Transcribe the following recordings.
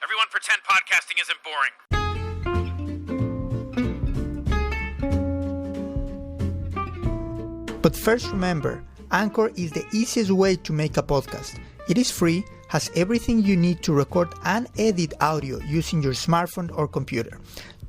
Everyone pretend podcasting isn't boring. But first remember, Anchor is the easiest way to make a podcast. It is free, has everything you need to record and edit audio using your smartphone or computer.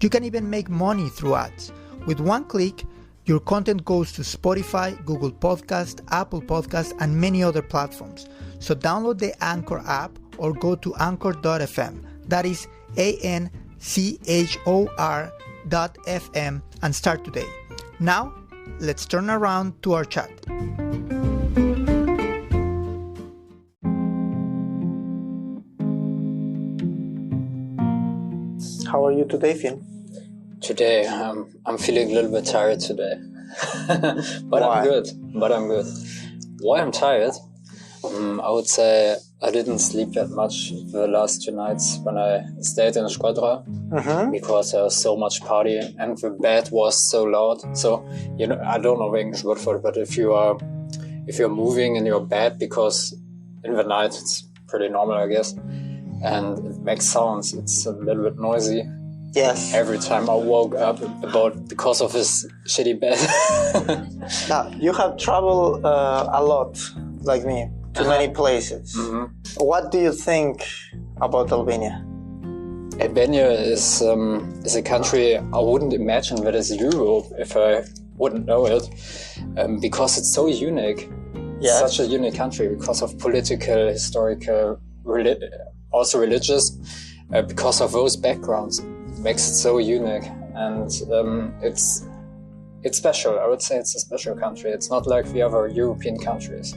You can even make money through ads. With one click, your content goes to Spotify, Google Podcast, Apple Podcast, and many other platforms. So download the Anchor app or go to anchor.fm. That is ANCHOR.FM and start today. Now, let's turn around to our chat. How are you today, Finn? Today, I'm feeling a little bit tired today. But Why? I'm good. Why I'm tired? I would say I didn't sleep that much the last 2 nights when I stayed in Shkodra because there was so much party and the bed was so loud. So, I don't know the English word for it, but if you're moving in your bed, because in the night it's pretty normal, I guess, and it makes sounds, it's a little bit noisy. Yes. Every time I woke up because of this shitty bed. Now, you have traveled a lot, like me, to many places. What do you think about Albania? Albania is a country I wouldn't imagine that is Europe if I wouldn't know it, because it's so unique. Yes. Such a unique country because of political, historical, also religious, because of those backgrounds. Makes it so unique, and it's special. I would say it's a special country. It's not like the other European countries.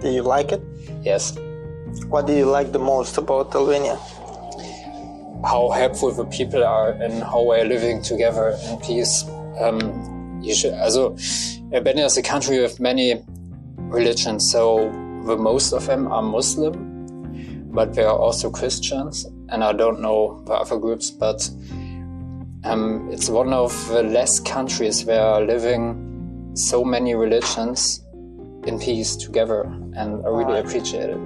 Do you like it? Yes. What do you like the most about Albania? How helpful the people are and how we're living together in peace. Albania is a country with many religions, so the most of them are Muslim, but there are also Christians, and I don't know the other groups, but it's one of the less countries where are living so many religions in peace together, and I really appreciate it.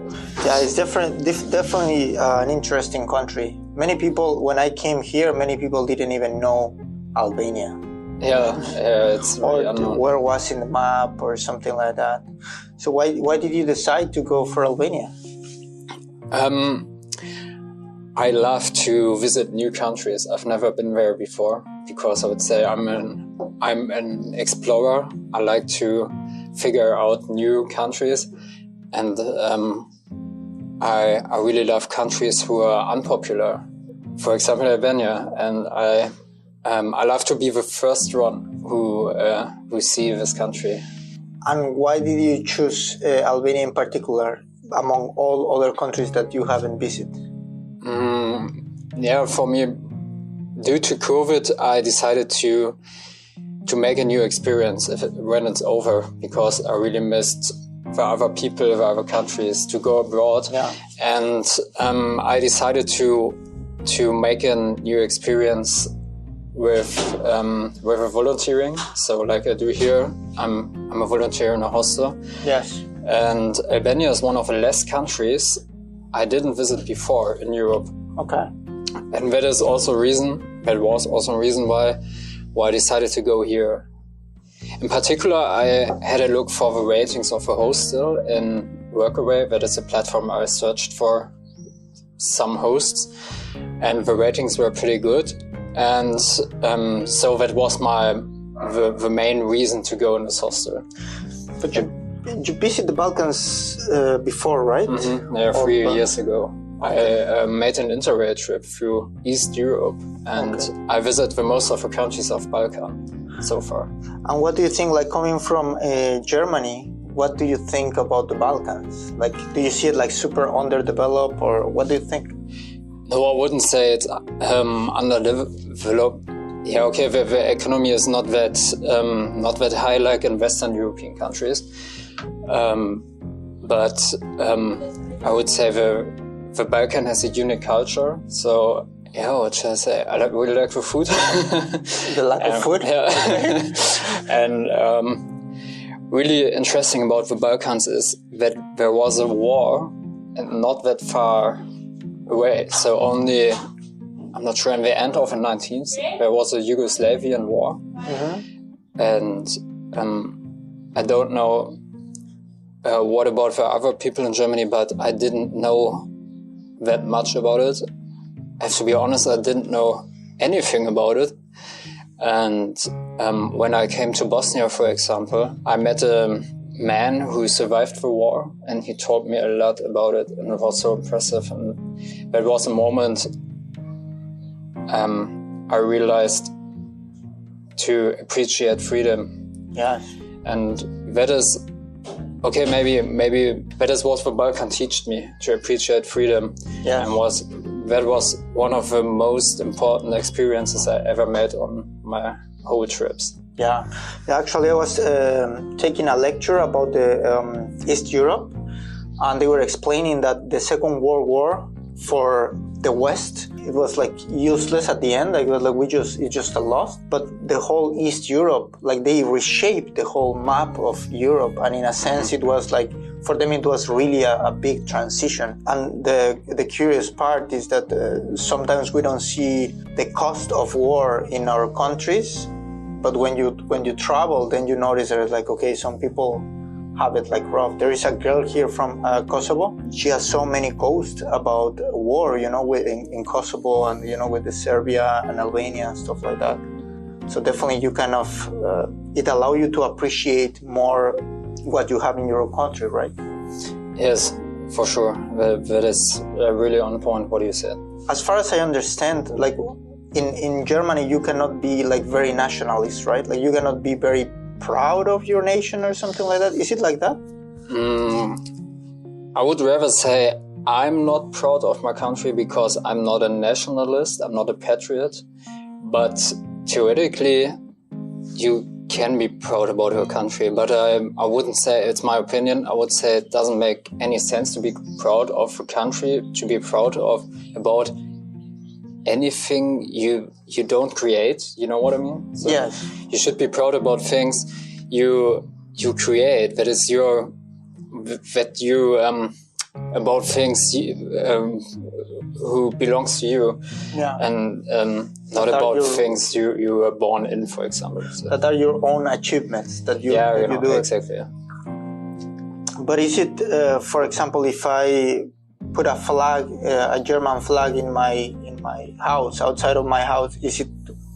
Yeah, it's definitely an interesting country. Many people, when I came here, many people didn't even know Albania. Yeah, it's really unknown. Where was in the map or something like that. So why did you decide to go for Albania? I love to visit new countries. I've never been there before because I would say I'm an explorer. I like to figure out new countries, and I really love countries who are unpopular. For example, Albania, and I love to be the first one who see this country. And why did you choose Albania in particular among all other countries that you haven't visited? For me, due to COVID, I decided to make a new experience when it's over, because I really missed the other people, the other countries, to go abroad. Yeah. And I decided to make a new experience with a volunteering. So like I do here, I'm a volunteer in a hostel. Yes. And Albania is one of the less countries I didn't visit before in Europe. Okay. And that was also a reason why I decided to go here. In particular, I had a look for the ratings of a hostel in Workaway. That is a platform I searched for some hosts, and the ratings were pretty good. And so that was the main reason to go in this hostel. But you visited the Balkans before, right? Mm-hmm. Yeah, 3 years ago. I made an interrail trip through East Europe, and I visited the most of the countries of Balkan so far. And what do you think, like coming from Germany, what do you think about the Balkans? Like, do you see it like super underdeveloped, or what do you think? No, I wouldn't say it's underdeveloped. Yeah, okay, the economy is not that high like in Western European countries. But I would say the Balkan has a unique culture. So, yeah, what should I say? I really like the food. You like the food? Yeah. And really interesting about the Balkans is that there was a war, and not that far away. So only, I'm not sure, in the end of the 19th, there was a Yugoslavian war. And I don't know what about the other people in Germany, but I didn't know that much about it. I have to be honest, I didn't know anything about it. And when I came to Bosnia, for example, I met a man who survived the war, and he taught me a lot about it, and it was so impressive. And that was a moment I realized to appreciate freedom. Yes. And that is, okay, maybe that is what the Balkans taught me, to appreciate freedom. Yes. And that was one of the most important experiences I ever made on my whole trips. Yeah. Actually, I was taking a lecture about the East Europe, and they were explaining that the Second World War for the West, it was like useless at the end. Like, it was like it's just a loss. But the whole East Europe, like, they reshaped the whole map of Europe, and in a sense, it was like, for them, it was really a big transition. And the curious part is that sometimes we don't see the cost of war in our countries, but when you travel, then you notice there's like, okay, some people have it like rough. There is a girl here from Kosovo. She has so many posts about war, in Kosovo, and with the Serbia and Albania and stuff like that. So definitely you kind of, it allows you to appreciate more what you have in your country, right? Yes, for sure. That is really on point what you said. As far as I understand, like in Germany, you cannot be like very nationalist, right? Like you cannot be very proud of your nation or something like that. Is it like that? I would rather say I'm not proud of my country because I'm not a nationalist, I'm not a patriot. But theoretically, you can be proud about your country. But I wouldn't say, it's my opinion, I would say it doesn't make any sense to be proud of a country, to be proud of about anything you don't create. You know what I mean? So yes. You should be proud about things you create. That is about things who belongs to you. Yeah. And not about things you were born in, for example. So. That are your own achievements that you do. Exactly. Yeah. But is it, for example, if I put a flag, a German flag in my house, outside of my house, is it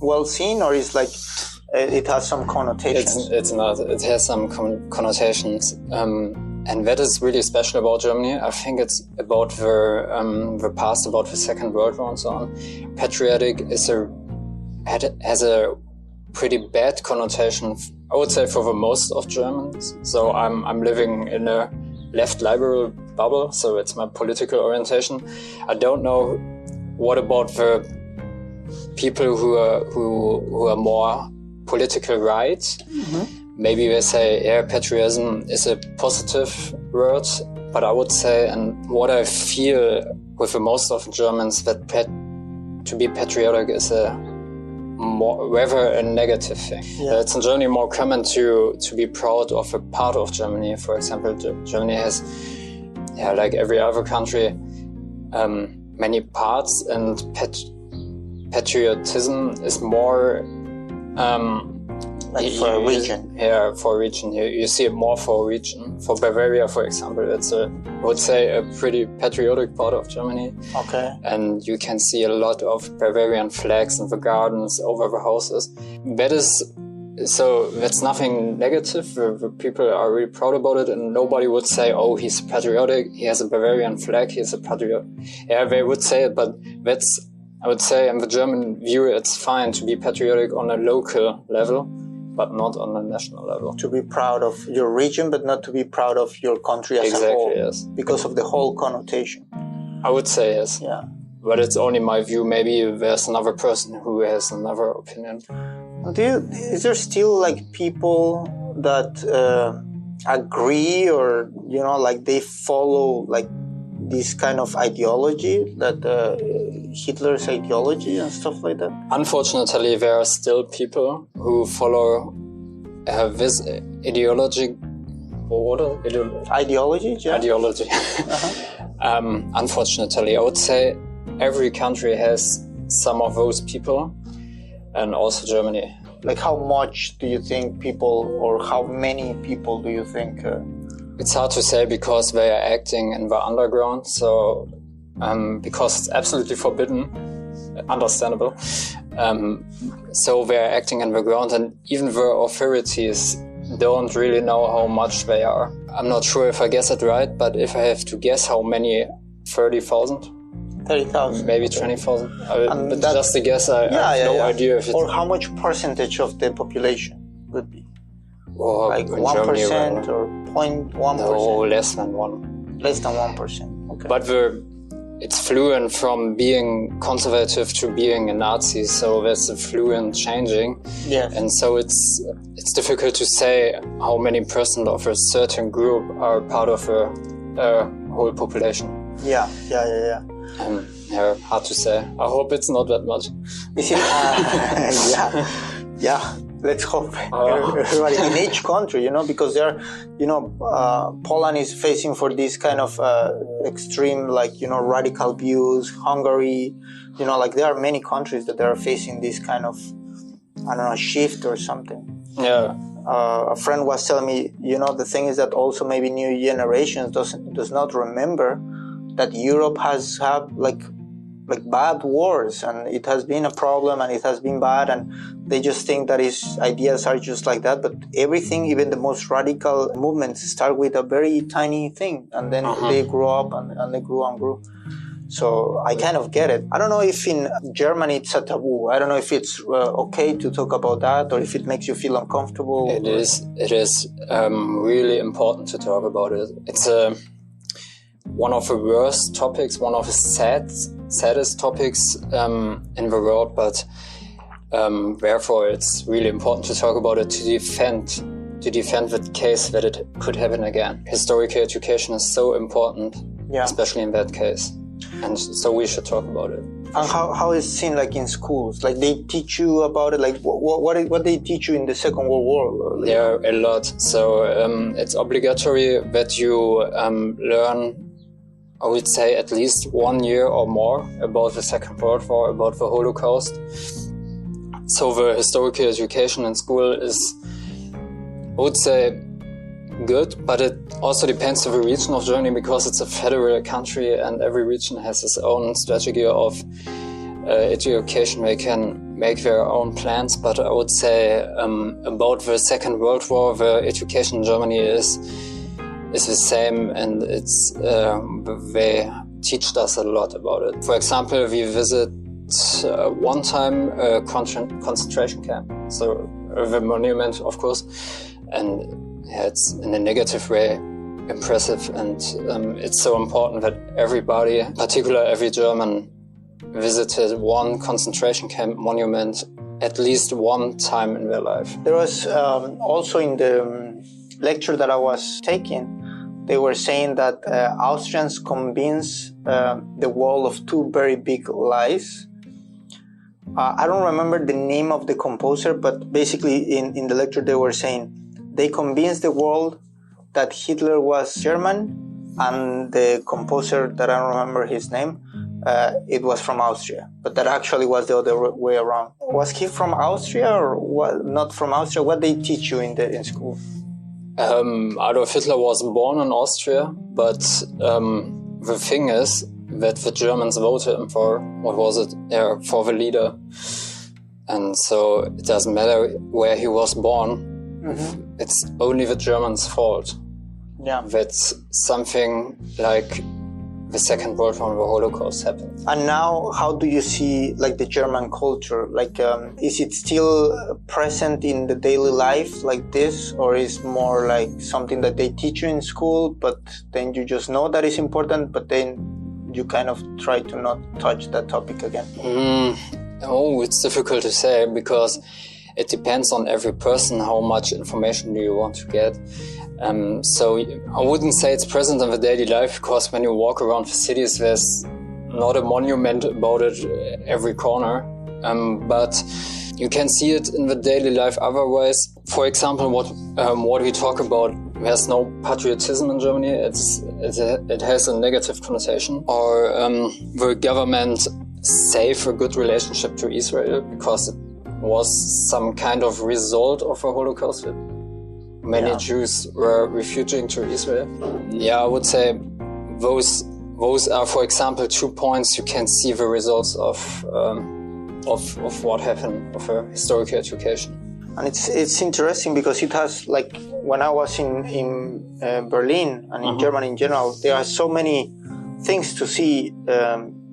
well seen, or is like it has some connotations? It's not. It has some connotations, and that is really special about Germany. I think it's about the past, about the Second World War and so on. Patriotic has a pretty bad connotation, I would say, for the most of Germans. So I'm living in a left liberal bubble, so it's my political orientation. I don't know what about the people who are more political right. Mm-hmm. Maybe they say, yeah, patriotism is a positive word, but I would say, and what I feel with the most of Germans, that to be patriotic is rather a negative thing. Yeah. It's in Germany more common to be proud of a part of Germany. For example, Germany has, like every other country, many parts, and patriotism is more like for a region. Yeah, for a region. You see it more for a region. For Bavaria, for example, it's I would say a pretty patriotic part of Germany. Okay. And you can see a lot of Bavarian flags in the gardens, over the houses. That's nothing negative. The people are really proud about it, and nobody would say, oh, he's patriotic, he has a Bavarian flag, he's a patriot. Yeah, they would say it, but I would say in the German view, it's fine to be patriotic on a local level, but not on a national level. To be proud of your region, but not to be proud of your country as a whole. Yes. Because of the whole connotation. I would say yes. Yeah. But it's only my view. Maybe there's another person who has another opinion. Is there still like people that agree, or like they follow like this kind of ideology, that Hitler's ideology and stuff like that? Unfortunately, there are still people who follow this ideology. Ideology? Yeah. Ideology. Uh-huh. Unfortunately, I would say every country has some of those people, and also Germany. Like how much do you think people, or how many people do you think? It's hard to say because they are acting in the underground, so because it's absolutely forbidden, understandable. So they are acting in the ground, and even the authorities don't really know how much they are. I'm not sure if I guess it right, but if I have to guess how many, 30,000? 30,000. Maybe 20,000. But just a guess, I have no idea if it's... Or how much percentage of the population would be? Or like 1% or 0.1%? No, less than 1. Less than 1%, okay. But it's fluent from being conservative to being a Nazi, so there's a fluent changing. Yes. And so it's difficult to say how many percent of a certain group are part of a whole population. Yeah. Hard to say. I hope it's not that much. Yeah. Let's hope everybody in each country, because they're, Poland is facing for this kind of extreme, radical views. Hungary, there are many countries that are facing this kind of, shift or something. Yeah. A friend was telling me, the thing is that also maybe new generations does not remember that Europe has had bad wars, and it has been a problem, and it has been bad, and they just think that his ideas are just like that. But everything, even the most radical movements, start with a very tiny thing, and then they grow up and they grew and grew. So I kind of get it. I don't know if in Germany it's a taboo. I don't know if it's okay to talk about that, or if it makes you feel uncomfortable. It is really important to talk about it. It's one of the worst topics, one of the saddest topics in the world, but therefore it's really important to talk about it to defend the case that it could happen again. Historical education is so important, especially in that case, and so we should talk about it. And how is it seen in schools? They teach you about it. What they teach you in the Second World War? Yeah, a lot. So it's obligatory that you learn, I would say, at least 1 year or more about the Second World War, about the Holocaust. So the historical education in school is, I would say, good, but it also depends on the region of Germany, because it's a federal country and every region has its own strategy of education. They can make their own plans, but I would say about the Second World War, the education in Germany is the same, and it's they teach us a lot about it. For example, we visit one time a concentration camp, so the monument, of course, and it's in a negative way impressive, and it's so important that everybody, particularly every German, visited one concentration camp monument at least one time in their life. There was also in the lecture that I was taking, they were saying that Austrians convince the world of two very big lies. I don't remember the name of the composer, but basically in the lecture they were saying they convinced the world that Hitler was German, and the composer, that I don't remember his name, it was from Austria, but that actually was the other way around. Was he from Austria or what, not from Austria? What they teach you in school? Adolf Hitler was born in Austria, but the thing is that the Germans voted him for, for the leader. And so it doesn't matter where he was born. Mm-hmm. It's only the Germans' fault. Yeah. That's something like the Second World War, the Holocaust happened. And now, how do you see the German culture? Is it still present in the daily life like this, or is more like something that they teach you in school, but then you just know that is important, but then you kind of try to not touch that topic again? It's difficult to say, because it depends on every person how much information do you want to get. So I wouldn't say it's present in the daily life, because when you walk around the cities, there's not a monument about it every corner. But you can see it in the daily life otherwise. For example, what we talk about there's no patriotism in Germany. It has a negative connotation. Or the government save a good relationship to Israel because it was some kind of result of a Holocaust. Many Jews were refuging to Israel. Yeah, I would say those are, for example, 2 points you can see the results of what happened, of a historical education. And it's interesting because it has, like, when I was in Berlin and in Germany in general, there are so many things to see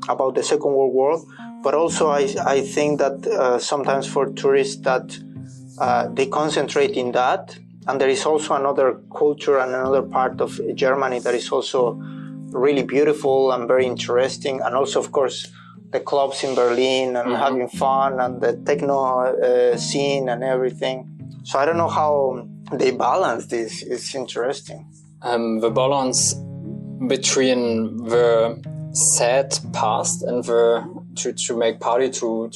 about the Second World War, but also I think that sometimes for tourists that they concentrate in that, and there is also another culture and another part of Germany that is also really beautiful and very interesting, and also, of course, the clubs in Berlin and having fun and the techno scene and everything. So I don't know how they balance this. It's interesting. The balance between the sad past and to make party, to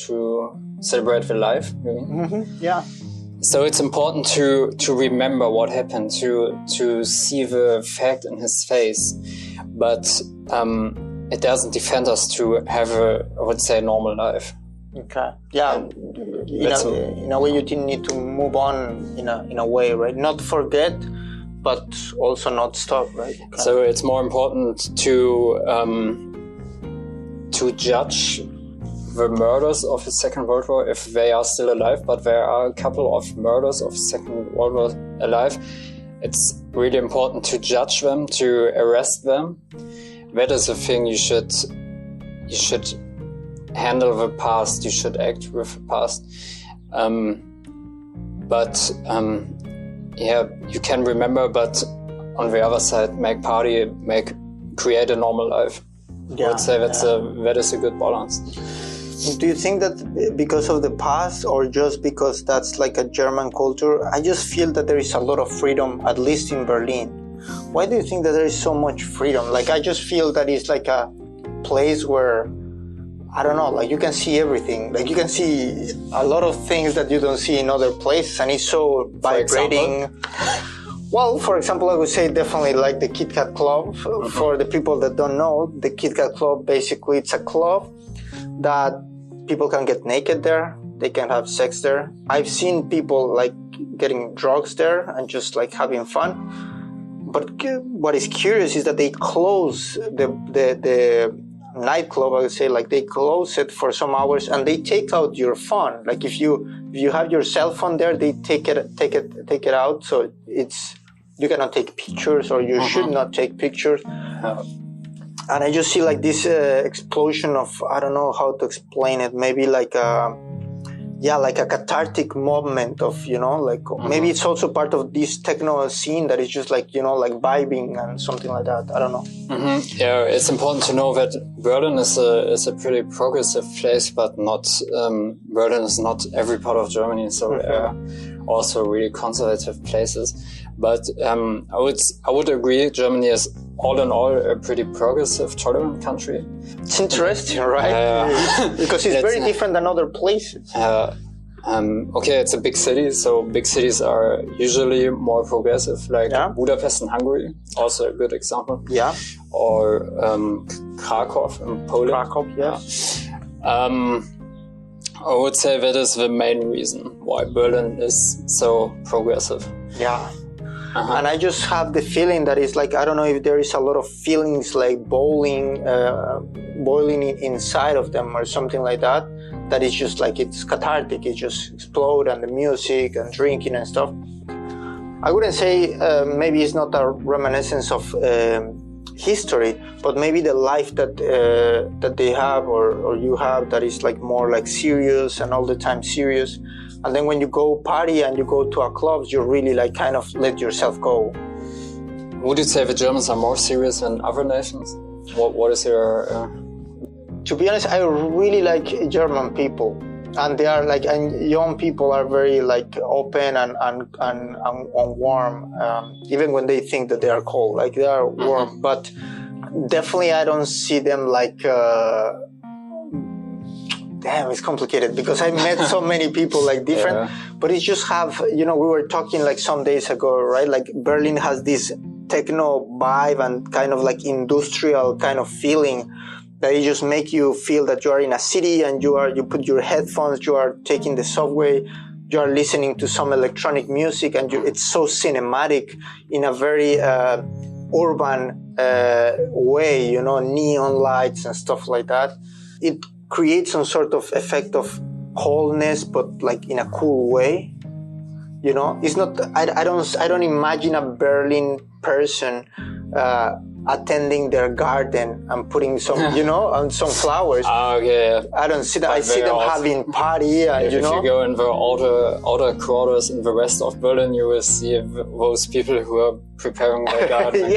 celebrate the life. Yeah. So it's important to remember what happened, to see the fact in his face, but it doesn't defend us to have I would say, normal life. Okay. Yeah. In a way, you didn't need to move on in a way, right? Not forget, but also not stop, right? Okay. So it's more important to judge the murders of the Second World War if they are still alive, but there are a couple of murders of the Second World War alive. It's really important to judge them, to arrest them. That is the thing you should handle the past, you should act with the past. You can remember, but on the other side, make party, create a normal life. I would say that is a good balance. Do you think that because of the past, or just because that's like a German culture? I just feel that there is a lot of freedom, at least in Berlin. Why do you think that there is so much freedom? Like, I just feel that it's like a place where, I don't know, like you can see everything. Like you can see a lot of things that you don't see in other places, and it's so vibrating. Well, for example, I would say definitely like the Kit Kat Club. For the people that don't know, the Kit Kat Club, basically it's a club that people can get naked there. They can have sex there. I've seen people like getting drugs there and just like having fun. But what is curious is that they close the nightclub, I would say, like they close it for some hours and they take out your phone. Like if you have your cell phone there, they take it out. So you cannot take pictures, or you should not take pictures. And I just see like this explosion of, I don't know how to explain it. Maybe like a cathartic movement of, maybe it's also part of this techno scene that is just like, like vibing and something like that. I don't know. Yeah, it's important to know that Berlin is a pretty progressive place, but not, Berlin is not every part of Germany. So there are also really conservative places. But I would agree, Germany is all in all a pretty progressive, tolerant country. It's interesting, right? Because it's very different than other places. Okay, it's a big city, so big cities are usually more progressive, like Budapest in Hungary, also a good example. Yeah. Or Krakow in Poland. Krakow, yes. I would say that is the main reason why Berlin is so progressive. Yeah. And I just have the feeling that it's like, I don't know if there is a lot of feelings like boiling inside of them or something like that. That is just like, it's cathartic. It just explodes, and the music and drinking and stuff. I wouldn't say maybe it's not a reminiscence of history, but maybe the life that they have or you have that is like more like serious and all the time serious. And then when you go party and you go to a club, you really like kind of let yourself go. Would you say the Germans are more serious than other nations? What is your... To be honest, I really like German people. And they are like, and young people are very like open and warm, even when they think that they are cold, like they are warm. But definitely I don't see them like damn, it's complicated because I met so many people like different, but it just have, we were talking like some days ago, right? Like Berlin has this techno vibe and kind of like industrial kind of feeling that it just make you feel that you are in a city and you put your headphones, you are taking the subway, you are listening to some electronic music, and it's so cinematic in a very urban way, neon lights and stuff like that. It creates some sort of effect of wholeness, but like in a cool way. It's not. I don't imagine a Berlin person attending their garden and putting some, on some flowers. Okay. I don't see that. I see them having party. And, if you go in the outer quarters in the rest of Berlin, you will see those people who are preparing their garden.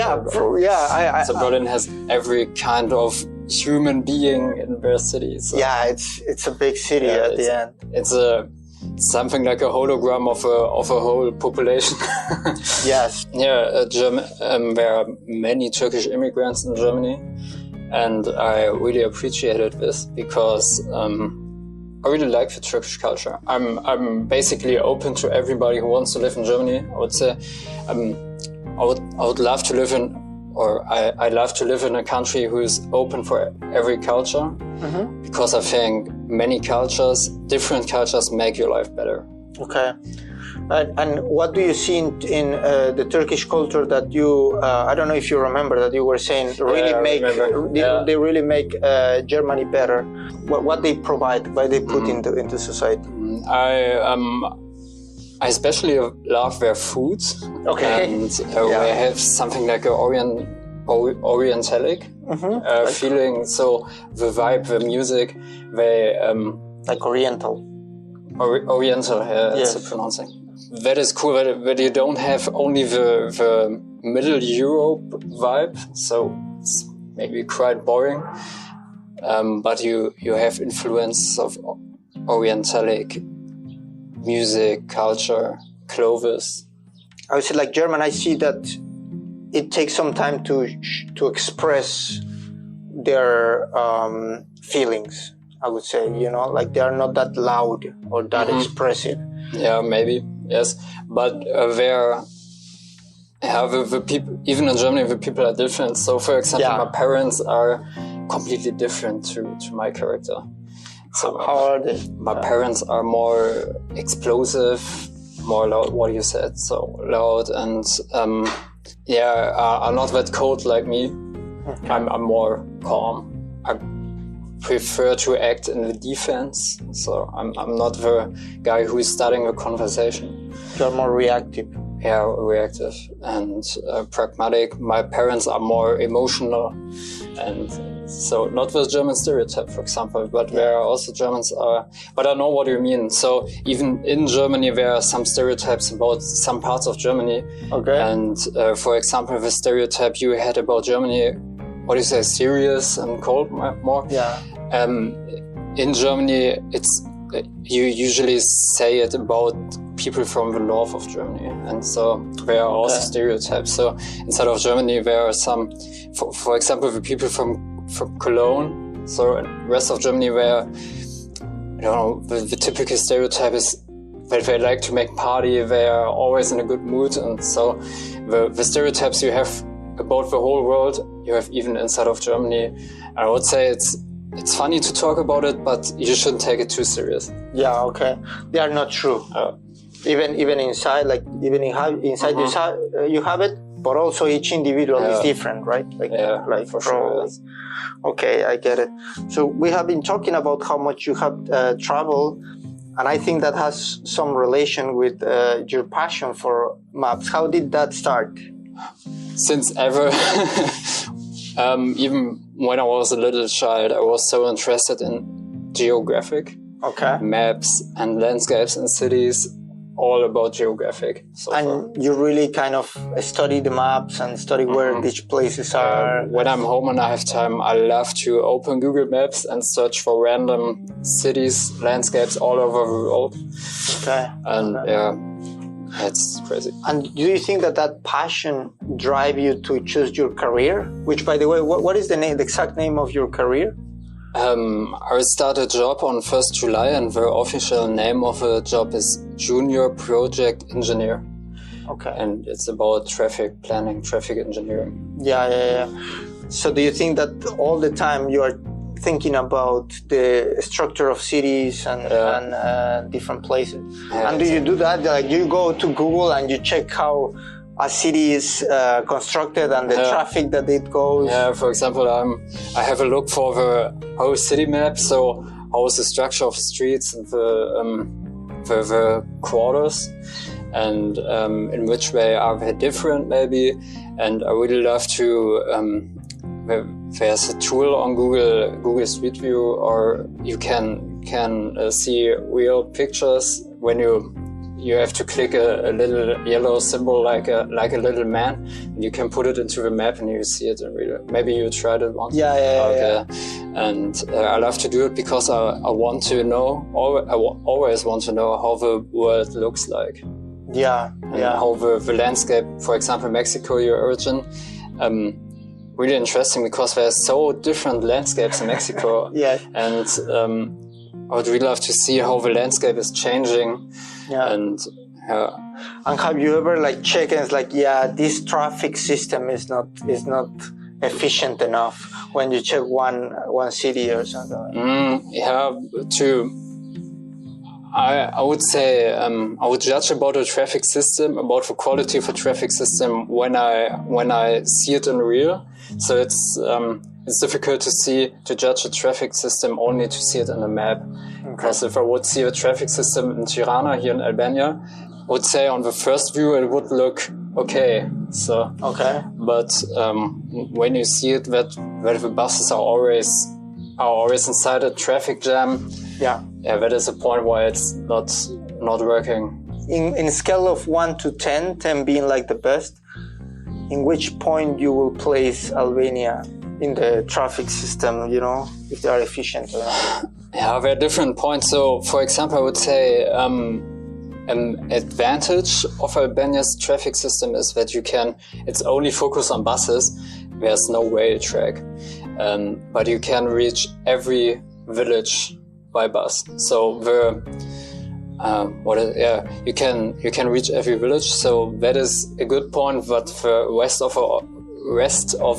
So Berlin has every kind of human being in their city. So. Yeah, it's a big city at the end. It's something like a hologram of a whole population. Yes. Yeah, there are many Turkish immigrants in Germany, and I really appreciated this because I really like the Turkish culture. I'm basically open to everybody who wants to live in Germany. I would say I would love to live in, or I love to live in a country who is open for every culture, because I think different cultures make your life better. Okay. And what do you see in the Turkish culture that you, I don't know if you remember that you were saying, they really make Germany better? What they provide, what they put into society? I especially love their food. Okay. And we have something like an orientalic feeling. So the vibe, the music, they like Oriental. Oriental, that's the pronouncing. That is cool. That you don't have only the Middle Europe vibe. So it's maybe quite boring. But you have influence of orientalic music, culture, clothes. I would say like German, I see that it takes some time to express their feelings, I would say, like they are not that loud or that expressive. Yeah, maybe, yes. But the people, even in Germany, the people are different. So, for example, my parents are completely different to my character. So how are they? My parents are more explosive, more loud, what you said, so loud, and are not that cold like me. Okay. I'm more calm. I prefer to act in the defense, so I'm not the guy who is starting a conversation. You're more reactive. Yeah, reactive and pragmatic. My parents are more emotional, and so not the German stereotype, for example, but there are also Germans are. But I know what you mean. So even in Germany, there are some stereotypes about some parts of Germany. Okay. And for example, the stereotype you had about Germany, what do you say, serious and cold more? Yeah. In Germany, you usually say it about people from the north of Germany, and so there are also stereotypes. So inside of Germany, there are some, for example, the people from Cologne. So in the rest of Germany, where the typical stereotype is that they like to make party, they are always in a good mood, and so the stereotypes you have about the whole world, you have even inside of Germany. And I would say it's funny to talk about it, but you shouldn't take it too serious. Yeah, okay. They are not true. Even inside, like even inside you have it, but also each individual is different, right? Like for sure. Yes. Okay, I get it. So we have been talking about how much you have traveled, and I think that has some relation with your passion for maps. How did that start? Since ever. Even when I was a little child, I was so interested in geographic maps and landscapes and cities, all about geographic. You really kind of study the maps and study where each places are. When I'm home and I have time, I love to open Google Maps and search for random cities, landscapes all over the world. Okay. And it's crazy. And do you think that passion drive you to choose your career? Which, by the way, what is the exact name of your career? I will start a job on 1st July, and the official name of the job is Junior Project Engineer. Okay. And it's about traffic planning, traffic engineering. Yeah. So do you think that all the time you are thinking about the structure of cities and different places? Yeah, and do you do that? Like you go to Google and you check how a city is constructed and the traffic that it goes? Yeah, for example, I have a look for the whole city map. So how is the structure of streets and the quarters, and in which way are they different maybe? And I really love to, there's a tool on Google Street View, or you can see real pictures when you have to click a little yellow symbol like a little man, and you can put it into the map and you see it in real. Maybe you tried it once. Yeah. And I love to do it because I want to know. I always want to know how the world looks like. Yeah. How the landscape, for example, Mexico, your origin, really interesting because there's so different landscapes in Mexico. Yeah. And I would really love to see how the landscape is changing. Yeah. And have you ever checked and it's this traffic system is not efficient enough when you check one city or something? I would say I would judge about a traffic system, about the quality of a traffic system when I see it in real. So it's difficult to judge a traffic system only to see it in a map. Because if I would see a traffic system in Tirana here in Albania, I would say on the first view it would look okay. So but when you see it that the buses are always inside a traffic jam, that is a point why it's not working. In a scale of 1 to 10, 10 being the best, in which point you will place Albania in the traffic system, if they are efficient or not? Yeah, there are different points. So, for example, I would say an advantage of Albania's traffic system is that it's only focused on buses. There's no rail track. But you can reach every village by bus. So you can reach every village. So that is a good point. But the rest of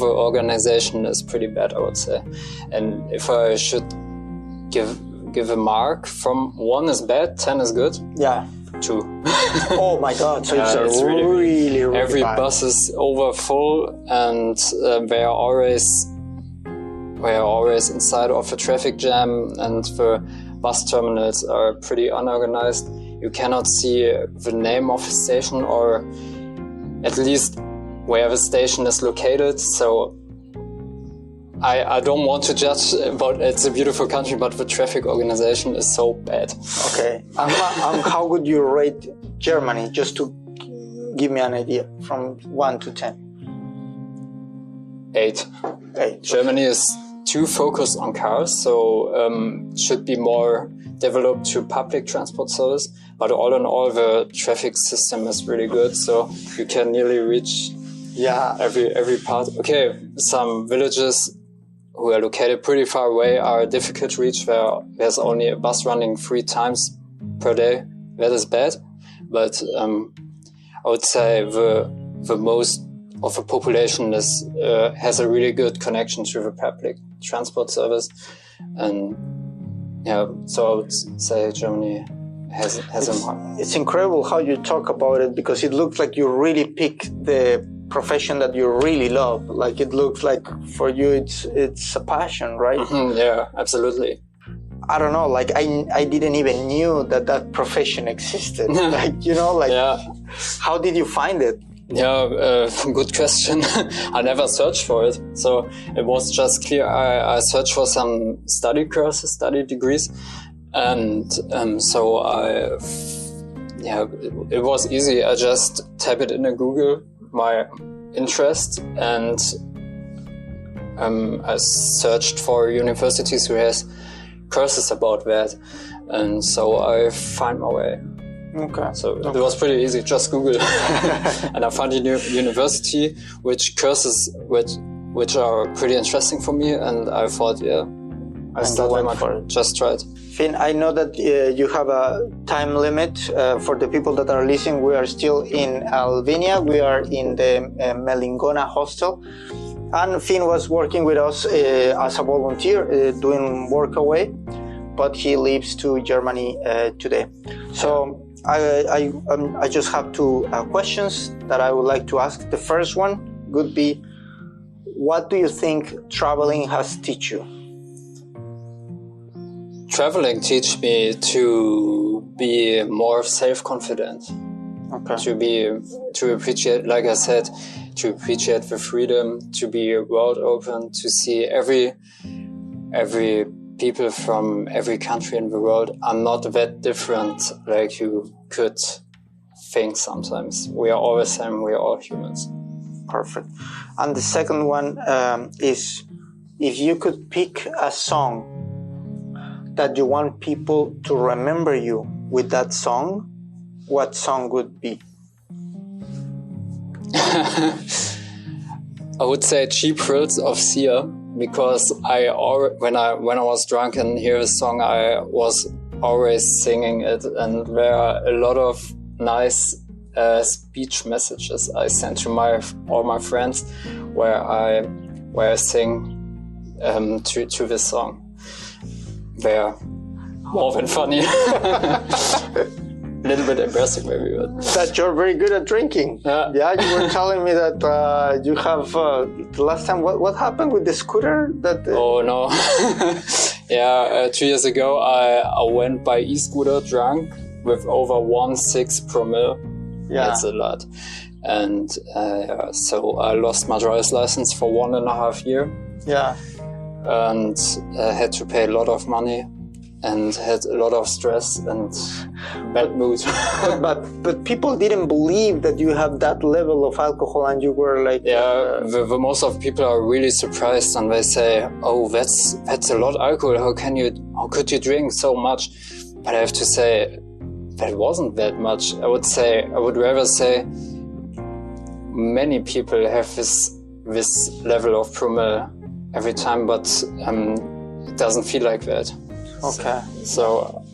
the organization is pretty bad, I would say. And if I should give a mark from 1 is bad, 10 is good. Yeah. 2. Oh my God! So it's really every bad. bus is over full, and they are always inside of a traffic jam, and the bus terminals are pretty unorganized. You cannot see the name of the station, or at least where the station is located. So I don't want to judge, but it's a beautiful country, but the traffic organization is so bad. Okay. And how would you rate Germany, just to give me an idea, from 1 to 10? 8. Germany is too focused on cars, so should be more developed to public transport service. But all in all, the traffic system is really good, so you can nearly reach every part. Okay, some villages who are located pretty far away are difficult to reach, where there's only a bus running 3 times per day. That is bad, but I would say the most of the population has a really good connection to the public transport service, and so I would say Germany has It's incredible how you talk about it, because it looks like you really pick the profession that you really love. Like, it looks like for you it's a passion, right? Mm-hmm, yeah, absolutely. I don't know, like I didn't even knew that profession existed. How did you find it? Yeah, good question. I never searched for it. So it was just clear. I searched for some study courses, study degrees. And so it was easy. I just type it in Google, my interest, and I searched for universities who has courses about that. And so I find my way. Okay. So it was pretty easy, just Google. And I found a new university which courses which are pretty interesting for me, and I thought, I started just right. Finn, I know that you have a time limit. For the people that are listening, we are still in Albania. We are in the Milingona hostel. And Finn was working with us as a volunteer, doing work away, but he leaves to Germany today. So I just have two questions that I would like to ask. The first one would be, what do you think traveling has taught you? Traveling teach me to be more self-confident. Okay. To appreciate, like I said, to appreciate the freedom, to be world open, to see every people from every country in the world are not that different like you could think sometimes. We are all the same, we are all humans. Perfect. And the second one is, if you could pick a song that you want people to remember you with that song, what song would be? I would say Cheap Thrills of Sia, because when I was drunk and hear a song, I was always singing it, and there are a lot of nice speech messages I sent to all my friends where I sing to this song. They're more than funny. A little bit embarrassing maybe, but that you're very good at drinking. Yeah, you were telling me that you have the last time. What happened with the scooter? Oh no. Yeah, 2 years ago I went by e-scooter drunk with over 1.6 promille. Yeah, that's a lot. And so I lost my driver's license for 1.5 years. Yeah, and had to pay a lot of money. And had a lot of stress and bad mood. but people didn't believe that you have that level of alcohol, and you were like... Yeah, the most of people are really surprised, and they say, "Oh, that's a lot of alcohol. How could you drink so much?" But I have to say, that wasn't that much. I would rather say many people have this level of promille every time, but it doesn't feel like that. Okay. So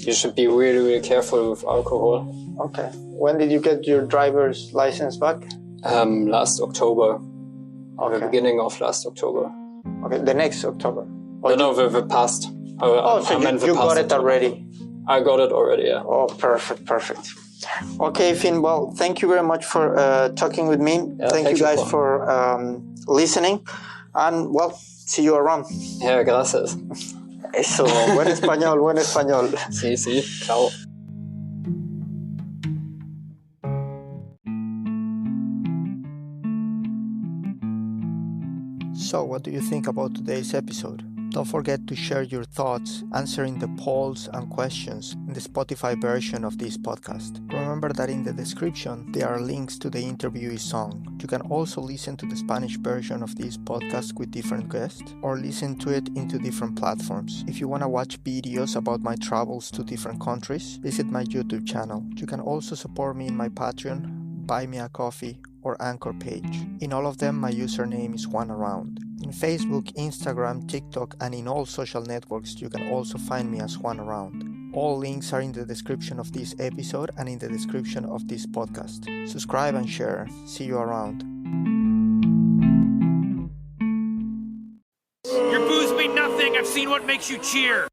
you should be really, really careful with alcohol. Okay. When did you get your driver's license back? Last October. Okay. The beginning of last October. Okay, the next October. No, the past. So you got it already? I got it already, yeah. Oh, perfect. Okay, Finn, well, thank you very much for talking with me. Yeah, thank you guys for listening. And, well, see you around. Yeah, gracias. Eso, buen español. Sí, chao. So, what do you think about today's episode? Don't forget to share your thoughts answering the polls and questions in the Spotify version of this podcast. Remember that in the description there are links to the interviewee song. You can also listen to the Spanish version of this podcast with different guests, or listen to it into different platforms. If you want to watch videos about my travels to different countries, visit my YouTube channel. You can also support me in my Patreon, Buy Me a Coffee, or Anchor page. In all of them, my username is Juan Around. In Facebook, Instagram, TikTok, and in all social networks, you can also find me as Juan Around. All links are in the description of this episode and in the description of this podcast. Subscribe and share. See you around. Your booze mean nothing. I've seen what makes you cheer.